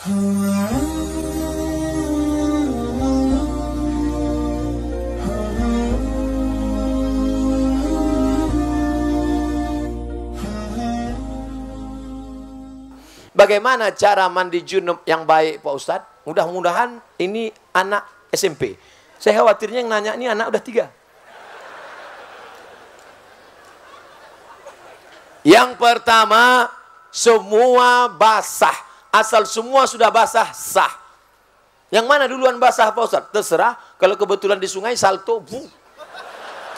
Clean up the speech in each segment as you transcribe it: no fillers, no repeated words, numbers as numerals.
Bagaimana cara mandi junub yang baik Pak Ustadz? Mudah-mudahan ini anak SMP. Saya khawatirnya yang nanya ini anak udah 3. Yang pertama, semua basah. Asal semua sudah basah, sah. Yang mana duluan basah Pak Ustadz? Terserah. Kalau kebetulan di sungai, salto.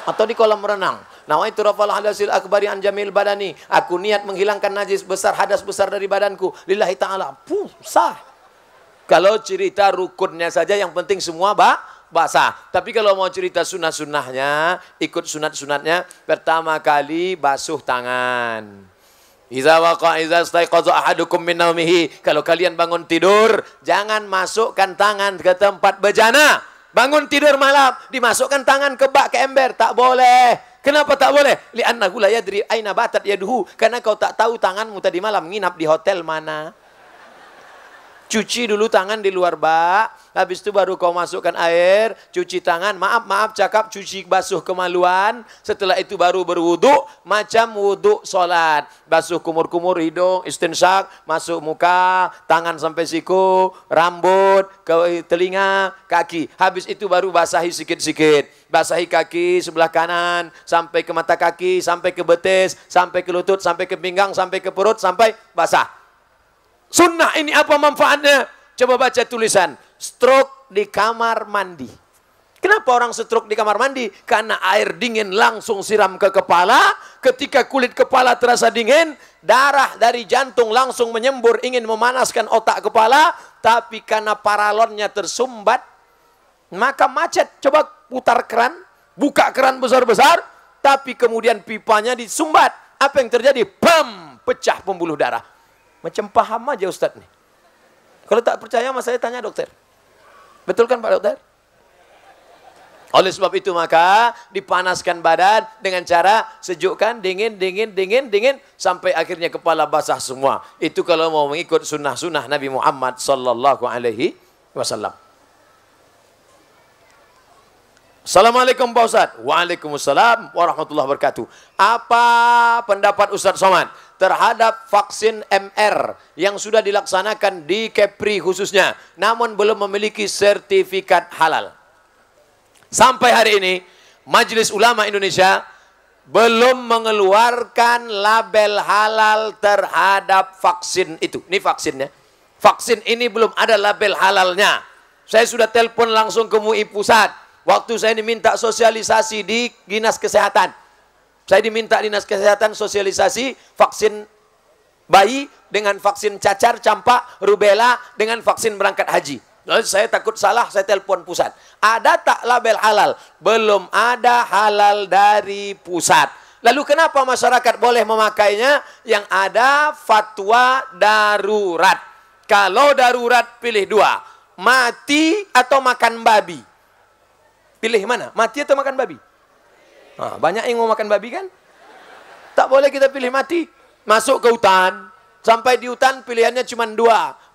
Atau di kolam renang. Nawaitu rafal hadasil akbari an jamil badani. Aku niat menghilangkan najis besar, hadas besar dari badanku. Lillahi ta'ala. Sah. Kalau cerita rukunnya saja yang penting semua basah. Tapi kalau mau cerita sunah-sunahnya, ikut sunat-sunatnya. Pertama kali basuh tangan. Iza staiqadha ahadukum min naumihi. Kalau kalian bangun tidur, jangan masukkan tangan ke tempat bejana. Bangun tidur malam, dimasukkan tangan ke bak, ke ember, tak boleh. Kenapa tak boleh? Li'annahu la yadri aina batat yaduhu. Karena kau tak tahu tanganmu tadi malam nginap di hotel mana. Cuci dulu tangan di luar bak, habis itu baru kau masukkan air, cuci tangan, maaf cakap cuci basuh kemaluan, setelah itu baru berwudu, macam wudu solat. Basuh kumur-kumur hidung, istinsak, masuk muka, tangan sampai siku, rambut, ke telinga, kaki. Habis itu baru basahi sikit-sikit. Basahi kaki sebelah kanan, sampai ke mata kaki, sampai ke betis, sampai ke lutut, sampai ke pinggang, sampai ke perut, sampai basah. Sunnah ini apa manfaatnya? Coba baca tulisan. Stroke di kamar mandi. Kenapa orang stroke di kamar mandi? Karena air dingin langsung siram ke kepala. Ketika kulit kepala terasa dingin, darah dari jantung langsung menyembur ingin memanaskan otak kepala. Tapi karena paralonnya tersumbat, maka macet. Coba putar keran, buka keran besar-besar, tapi kemudian pipanya disumbat. Apa yang terjadi? Bam! Pecah pembuluh darah. Macam paham aja Ustadz nih. Kalau tak percaya sama saya tanya dokter. Betul kan Pak Dokter? Oleh sebab itu maka dipanaskan badan dengan cara sejukkan, dingin, sampai akhirnya kepala basah semua. Itu kalau mau mengikut sunnah-sunnah Nabi Muhammad sallallahu alaihi wasallam. Assalamualaikum Pak Ustadz. Waalaikumsalam warahmatullahi wabarakatuh. Apa pendapat Ustadz Somad terhadap vaksin MR yang sudah dilaksanakan di Kepri khususnya, namun belum memiliki sertifikat halal? Sampai hari ini, Majelis Ulama Indonesia belum mengeluarkan label halal terhadap vaksin itu. Ini vaksinnya. Vaksin ini belum ada label halalnya. Saya sudah telepon langsung ke MUI Pusat. Waktu saya diminta sosialisasi di Dinas Kesehatan. Saya diminta Dinas Kesehatan sosialisasi vaksin bayi dengan vaksin cacar, campak, rubella dengan vaksin berangkat haji. Lalu saya takut salah, saya telepon pusat. Ada tak label halal? Belum ada halal dari pusat. Lalu kenapa masyarakat boleh memakainya? Yang ada fatwa darurat. Kalau darurat pilih 2. Mati atau makan babi? Pilih mana? Mati atau makan babi? Nah, banyak yang mau makan babi kan? Tak boleh kita pilih mati. Masuk ke hutan. Sampai di hutan pilihannya cuma 2.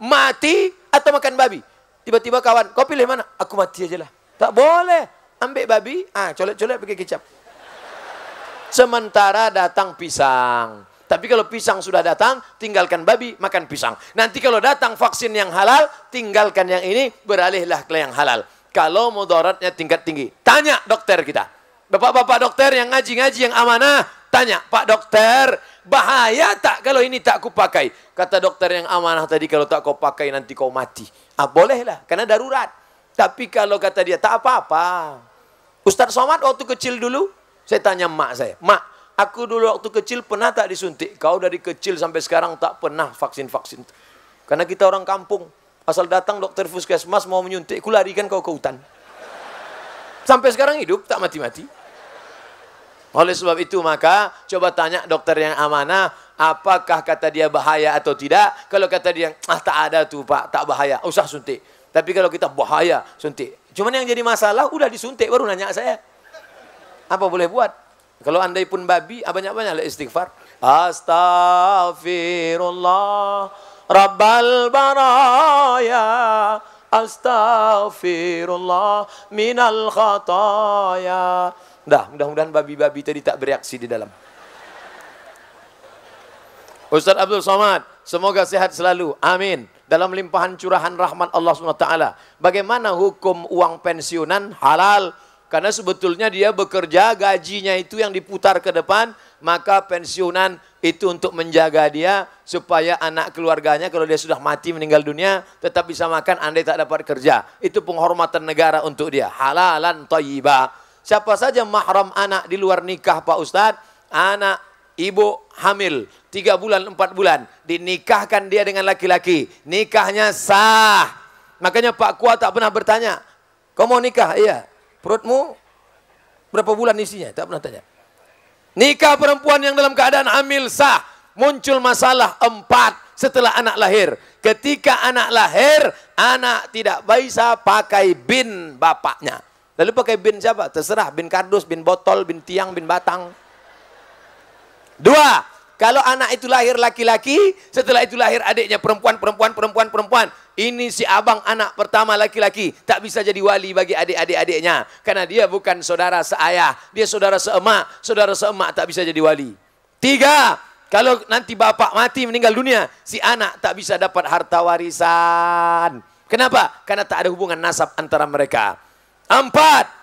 Mati atau makan babi. Tiba-tiba kawan, kau pilih mana? Aku mati aja lah. Tak boleh. Ambil babi, colek-colek pakai kecap. Sementara datang pisang. Tapi kalau pisang sudah datang, tinggalkan babi, makan pisang. Nanti kalau datang vaksin yang halal, tinggalkan yang ini, beralihlah ke yang halal. Kalau mudaratnya tingkat tinggi. Tanya dokter kita. Bapak-bapak dokter yang ngaji-ngaji yang amanah. Tanya, Pak dokter, bahaya tak kalau ini tak kupakai? Kata dokter yang amanah tadi, kalau tak kau pakai nanti kau mati. Bolehlah, karena darurat. Tapi kalau kata dia, tak apa-apa. Ustadz Somad waktu kecil dulu, saya tanya mak saya. Mak, aku dulu waktu kecil pernah tak disuntik? Kau dari kecil sampai sekarang tak pernah vaksin-vaksin. Karena kita orang kampung. Asal datang dokter puskesmas mau menyuntik, ku larikan kau ke hutan. Sampai sekarang hidup, tak mati-mati. Oleh sebab itu maka, coba tanya dokter yang amanah, apakah kata dia bahaya atau tidak? Kalau kata dia, tak ada tuh Pak, tak bahaya, usah suntik. Tapi kalau kita bahaya, suntik. Cuman yang jadi masalah, udah disuntik, baru nanya saya. Apa boleh buat? Kalau andai pun babi, banyak-banyak istighfar. Astaghfirullah. Rabbal baraya, astaghfirullah minal khataya. Mudah-mudahan babi-babi tadi tak bereaksi di dalam. Ustaz Abdul Somad, semoga sehat selalu. Amin. Dalam limpahan curahan rahmat Allah SWT. Bagaimana hukum uang pensiunan? Halal. Karena sebetulnya dia bekerja, gajinya itu yang diputar ke depan. Maka pensiunan itu untuk menjaga dia. Supaya anak keluarganya kalau dia sudah mati meninggal dunia. Tetap bisa makan andai tak dapat kerja. Itu penghormatan negara untuk dia. Halalan thayyibah. Siapa saja mahram anak di luar nikah Pak Ustadz? Anak ibu hamil 3 bulan 4 bulan dinikahkan dia dengan laki-laki, nikahnya sah. Makanya Pak Kua tak pernah bertanya, kau mau nikah? Iya. Perutmu berapa bulan isinya? Tak pernah tanya. Nikah perempuan yang dalam keadaan hamil sah. Muncul masalah 4 setelah anak lahir. Ketika anak lahir, anak tidak bisa pakai bin bapaknya. Lalu pakai bin siapa? Terserah, bin kardus, bin botol, bin tiang, bin batang. 2, kalau anak itu lahir laki-laki, setelah itu lahir adiknya perempuan. Ini si abang anak pertama laki-laki, tak bisa jadi wali bagi adik-adiknya. Karena dia bukan saudara seayah, dia saudara seemak. Saudara seemak tak bisa jadi wali. 3, kalau nanti bapak mati meninggal dunia, si anak tak bisa dapat harta warisan. Kenapa? Karena tak ada hubungan nasab antara mereka. 4,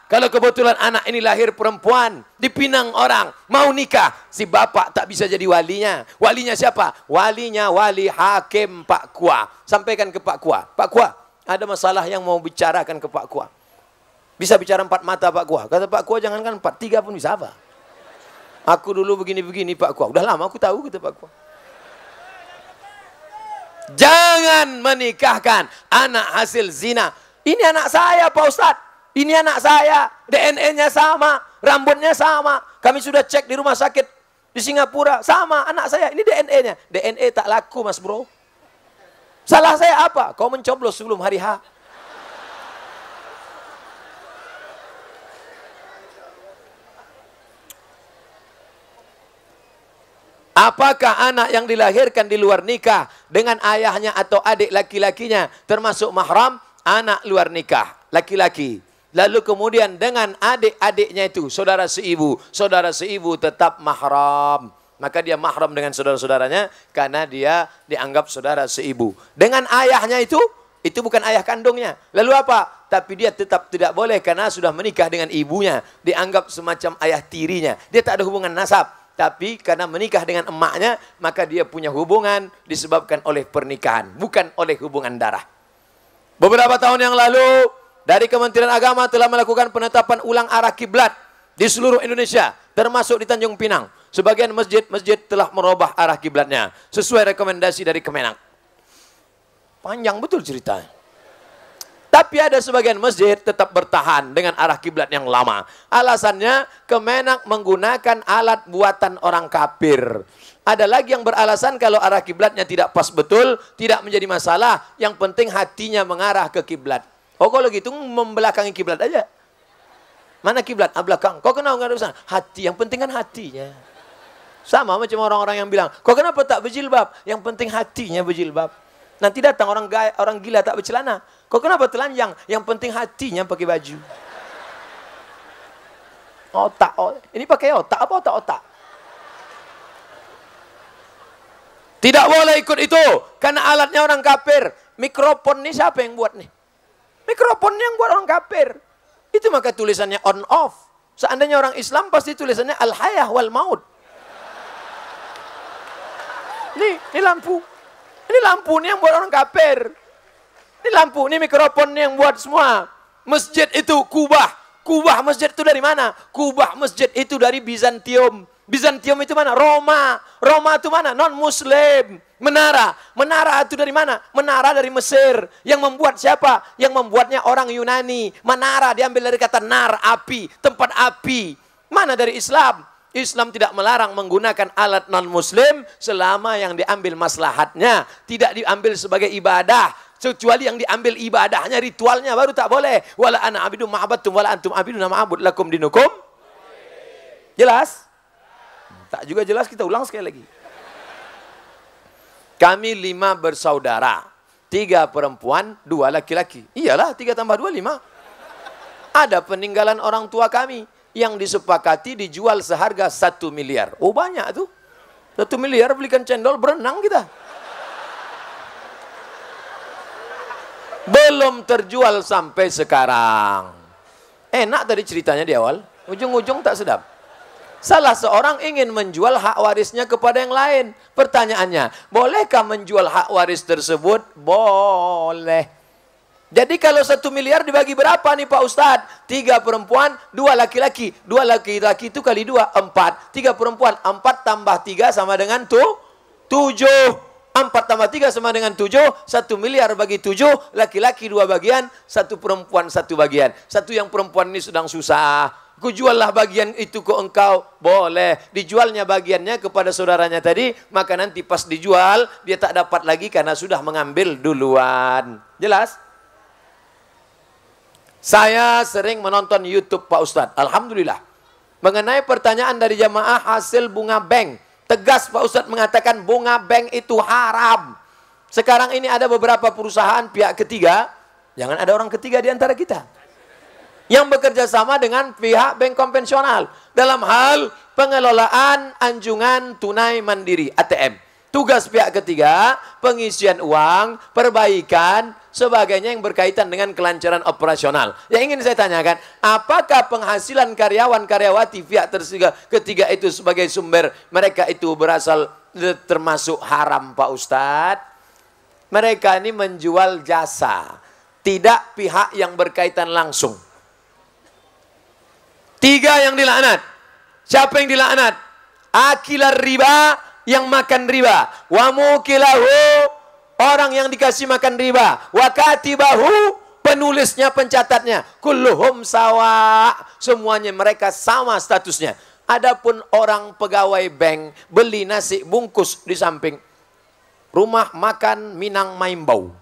kalau kebetulan anak ini lahir perempuan, dipinang orang, mau nikah, si bapak tak bisa jadi walinya. Walinya siapa? Walinya wali hakim Pak Kua. Sampaikan ke Pak Kua. Pak Kua, ada masalah yang mau bicarakan ke Pak Kua. Bisa bicara 4 mata Pak Kua. Kata Pak Kua, jangankan 4, 3 pun bisa apa? Aku dulu begini-begini Pak Kua. Udah lama aku tahu, kata Pak Kua. Jangan menikahkan anak hasil zina. Ini anak saya Pak Ustadz. Ini anak saya, DNA-nya sama, rambutnya sama. Kami sudah cek di rumah sakit di Singapura, sama anak saya. Ini DNA-nya. DNA tak laku mas bro. Salah saya apa? Kau mencoblos sebelum hari H. Apakah anak yang dilahirkan di luar nikah dengan ayahnya atau adik laki-lakinya termasuk mahram? Anak luar nikah, laki-laki. Lalu kemudian dengan adik-adiknya itu, saudara seibu tetap mahram. Maka dia mahram dengan saudara-saudaranya karena dia dianggap saudara seibu. Dengan ayahnya itu bukan ayah kandungnya. Lalu apa? Tapi dia tetap tidak boleh karena sudah menikah dengan ibunya. Dianggap semacam ayah tirinya. Dia tak ada hubungan nasab. Tapi karena menikah dengan emaknya, maka dia punya hubungan disebabkan oleh pernikahan. Bukan oleh hubungan darah. Beberapa tahun yang lalu, dari Kementerian Agama telah melakukan penetapan ulang arah kiblat di seluruh Indonesia, termasuk di Tanjung Pinang. Sebagian masjid-masjid telah merubah arah kiblatnya sesuai rekomendasi dari Kemenak. Panjang betul ceritanya. Tapi ada sebagian masjid tetap bertahan dengan arah kiblat yang lama. Alasannya Kemenak menggunakan alat buatan orang kafir. Ada lagi yang beralasan kalau arah kiblatnya tidak pas betul, tidak menjadi masalah. Yang penting hatinya mengarah ke kiblat. Oh kalau gitu membelakangi kiblat aja. Mana kiblat? Belakang. Kau kenal nggak ada urusan? Hati. Yang penting kan hatinya. Sama macam orang-orang yang bilang, kau kenapa tak berjilbab? Yang penting hatinya berjilbab. Nanti datang orang gila tak bercelana. Kau kenapa telanjang? Yang penting hatinya pakai baju. Otak. Ini pakai otak apa otak-otak? Tidak boleh ikut itu. Karena alatnya orang kafir. Mikrofon ini siapa yang buat nih? Mikrofon yang buat orang kafir. Itu maka tulisannya on off. Seandainya orang Islam pasti tulisannya al-hayah wal maut. Ini lampu. Ini lampu ini yang buat orang kafir. Ini lampu, ini mikrofon yang buat semua. Masjid itu kubah. Kubah masjid itu dari mana? Kubah masjid itu dari Bizantium. Bizantium itu mana? Roma. Roma itu mana? Non-Muslim. Menara. Menara itu dari mana? Menara dari Mesir. Yang membuat siapa? Yang membuatnya orang Yunani. Menara diambil dari kata nar, api. Tempat api. Mana dari Islam? Islam tidak melarang menggunakan alat non-Muslim selama yang diambil maslahatnya. Tidak diambil sebagai ibadah. Kecuali yang diambil ibadahnya, ritualnya baru tak boleh. Wala ana abidum ma'abadtum wala antum abiduna ma'abud lakum dinukum. Jelas? Tak juga jelas, kita ulang sekali lagi. Kami 5 bersaudara. 3 perempuan, 2 laki-laki. Iyalah, 3 tambah 2, 5. Ada peninggalan orang tua kami yang disepakati dijual seharga 1 miliar. Oh, banyak tuh. 1 miliar belikan cendol, berenang kita. Belum terjual sampai sekarang. Enak tadi ceritanya di awal. Ujung-ujung tak sedap. Salah seorang ingin menjual hak warisnya kepada yang lain. Pertanyaannya, bolehkah menjual hak waris tersebut? Boleh. Jadi kalau 1 miliar dibagi berapa nih Pak Ustadz? 3 perempuan, 2 laki-laki. 2 laki-laki itu kali 2, 4. 3 perempuan, 4 tambah 3 sama dengan 7. 4 tambah 3 sama dengan 7. 1 miliar bagi 7. Laki-laki 2 bagian, 1 perempuan 1 bagian. 1 yang perempuan ini sedang susah. Ku juallah bagian itu ke engkau. Boleh. Dijualnya bagiannya kepada saudaranya tadi. Maka nanti pas dijual, dia tak dapat lagi karena sudah mengambil duluan. Jelas? Saya sering menonton YouTube Pak Ustadz. Alhamdulillah. Mengenai pertanyaan dari jamaah hasil bunga bank. Tegas Pak Ustadz mengatakan bunga bank itu haram. Sekarang ini ada beberapa perusahaan pihak ketiga. Jangan ada orang ketiga di antara kita. Yang bekerja sama dengan pihak bank konvensional. Dalam hal pengelolaan anjungan tunai mandiri ATM. Tugas pihak ketiga, pengisian uang, perbaikan, sebagainya yang berkaitan dengan kelancaran operasional. Yang ingin saya tanyakan, apakah penghasilan karyawan-karyawati pihak ketiga itu sebagai sumber mereka itu berasal termasuk haram Pak Ustadz? Mereka ini menjual jasa, tidak pihak yang berkaitan langsung. 3 yang dilaknat. Siapa yang dilaknat? Akilar riba, yang makan riba. Wa mukilahu, orang yang dikasih makan riba. Wa katibahu, penulisnya, pencatatnya. Kulluhum sawa, semuanya mereka sama statusnya. Adapun orang pegawai bank beli nasi bungkus di samping rumah makan Minang Maimbau.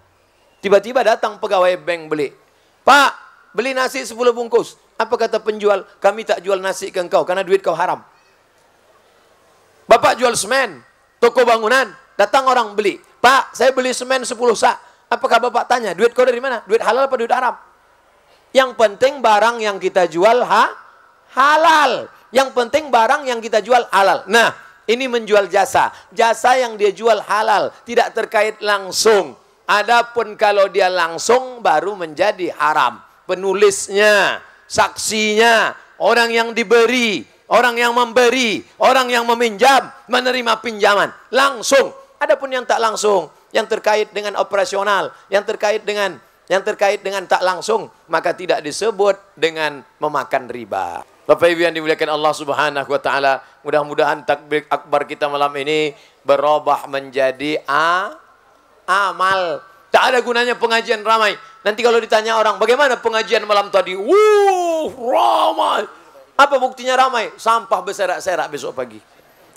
Tiba-tiba datang pegawai bank beli. Pak, beli nasi 10 bungkus. Apa kata penjual? Kami tak jual nasi ke engkau karena duit kau haram. Bapak jual semen, toko bangunan, datang orang beli. Pak, saya beli semen 10 sak. Apakah Bapak tanya, duit kau dari mana? Duit halal apa duit haram? Yang penting barang yang kita jual halal. Yang penting barang yang kita jual halal. Nah, ini menjual jasa. Jasa yang dia jual halal, tidak terkait langsung. Adapun kalau dia langsung baru menjadi haram. Penulisnya, saksinya, orang yang diberi, orang yang memberi, orang yang meminjam, menerima pinjaman langsung. Adapun yang tak langsung, yang terkait dengan operasional, yang terkait dengan tak langsung, maka tidak disebut dengan memakan riba. Bapak Ibu yang dimuliakan Allah Subhanahu wa taala, mudah-mudahan takbir akbar kita malam ini berubah menjadi amal. Tak ada gunanya pengajian ramai. Nanti kalau ditanya orang, bagaimana pengajian malam tadi? Ramai. Apa buktinya ramai? Sampah berserak-serak besok pagi.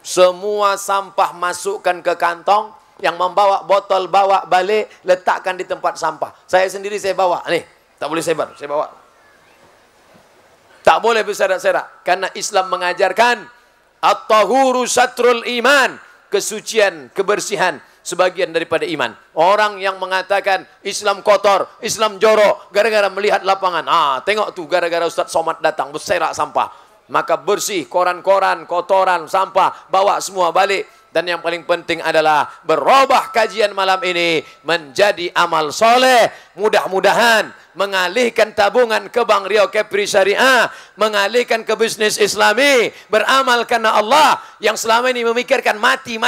Semua sampah masukkan ke kantong. Yang membawa botol, bawa balik, letakkan di tempat sampah. Saya sendiri saya bawa. Nih, tak boleh sebar, saya bawa. Tak boleh berserak-serak. Karena Islam mengajarkan at-tahuru satrul iman. Kesucian, kebersihan, sebagian daripada iman. Orang yang mengatakan Islam kotor, Islam jorok, gara-gara melihat lapangan. Tengok tuh, gara-gara Ustaz Somad datang, berserak sampah. Maka bersih, koran-koran, kotoran, sampah, bawa semua balik. Dan yang paling penting adalah berubah kajian malam ini menjadi amal soleh. Mudah-mudahan mengalihkan tabungan ke Bank Riau Kepri Syariah, mengalihkan ke bisnis Islami, beramal karena Allah. Yang selama ini memikirkan mati.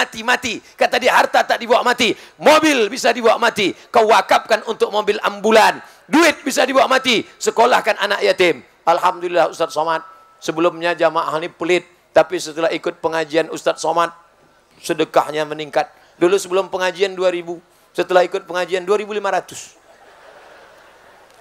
Kata dia harta tak dibawa mati, mobil bisa dibawa mati, kau wakafkan untuk mobil ambulan. Duit bisa dibawa mati, sekolahkan anak yatim. Alhamdulillah Ustaz Somad, sebelumnya jamaah ini pelit, tapi setelah ikut pengajian Ustaz Somad, sedekahnya meningkat. Dulu sebelum pengajian 2000, setelah ikut pengajian 2500.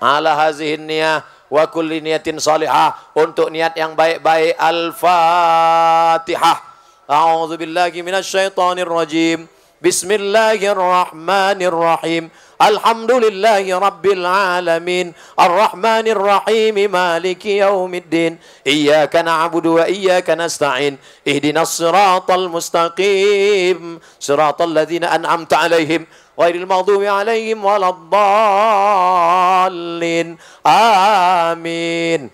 Ala hazihin niyah wa kulli niyatin salihah, untuk niat yang baik-baik. Al-Fatihah. A'udzubillahi minasyaitonir rajim. Bismillahirrahmanirrahim. Alhamdulillahi Rabbil Alamin. Ar-Rahmanir-Rahim. Maliki yaumiddin. Iyyaka na'budu wa iyyaka nasta'in. Ihdinas siratal mustaqim. Siratal ladzina an'amta 'alaihim ghairil maghdubi 'alaihim waladdallin. Amin.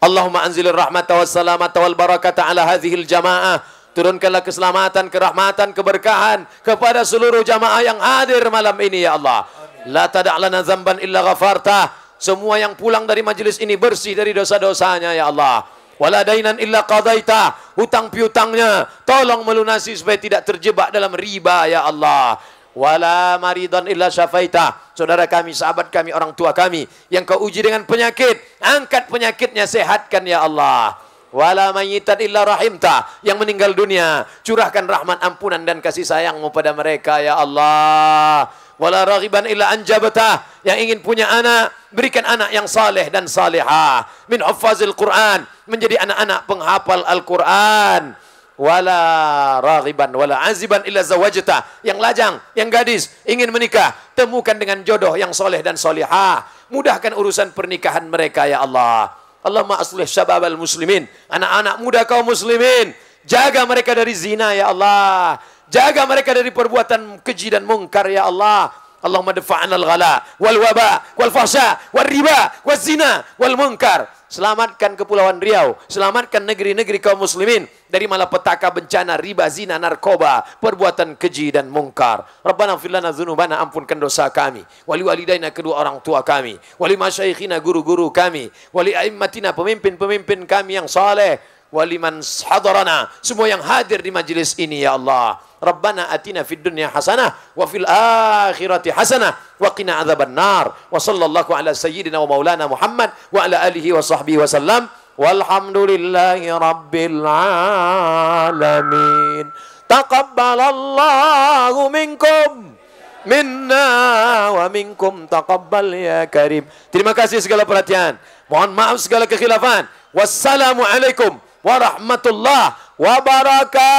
Allahumma anzilir rahmata was salamata wal barakata ala hadhil jamaah. Turunkanlah keselamatan, kerahmatan, keberkahan kepada seluruh jamaah yang hadir malam ini ya Allah. La tada'lana zamban illa ghafartah. Semua yang pulang dari majelis ini bersih dari dosa-dosanya ya Allah. Wala dainan illa qadaita. Hutang piutangnya tolong melunasi supaya tidak terjebak dalam riba ya Allah. Wala maridan illa syafaita. Saudara kami, sahabat kami, orang tua kami yang kau uji dengan penyakit, angkat penyakitnya, sehatkan ya Allah. Wala mayyitan illa rahimta. Yang meninggal dunia, curahkan rahmat, ampunan dan kasih sayangmu pada mereka ya Allah. Wala raghiban illa anjabta. Yang ingin punya anak, berikan anak yang saleh dan salihah. Min huffazil Quran, menjadi anak-anak penghafal Al-Quran. Wala raghiban wala aziban illa zawajta. Yang lajang, yang gadis, ingin menikah, temukan dengan jodoh yang soleh dan solihah. Mudahkan urusan pernikahan mereka ya Allah. Allahumma aslih syababal muslimin. Anak-anak muda kaum muslimin, jaga mereka dari zina ya Allah. Jaga mereka dari perbuatan keji dan mungkar ya Allah. Allahumma dafa'anal ghala wal waba wal fahsya wal riba wal zina wal munkar. Selamatkan Kepulauan Riau, selamatkan negeri-negeri kaum muslimin dari malapetaka, bencana, riba, zina, narkoba, perbuatan keji dan mungkar. Rabbana ighfir lana dzunubana, ampunkan dosa kami, wali walidaina, kedua orang tua kami, wali masyayikhina, guru-guru kami, wali aimmatina, pemimpin-pemimpin kami yang saleh, wali man hadarana, semua yang hadir di majelis ini ya Allah. Rabbana atina fid dunya hasanah wa fil akhirati hasanah wa qina adzaban nar. Wa sallallahu ala sayyidina wa maulana Muhammad wa ala alihi wa sahbihi wasallam. Walhamdulillahi rabbil alamin. Taqabbalallahu minkum minna wa minkum taqabbal ya karim. Terima kasih segala perhatian. Mohon maaf segala kekhilafan. Wassalamualaikum warahmatullahi wabarakatuh.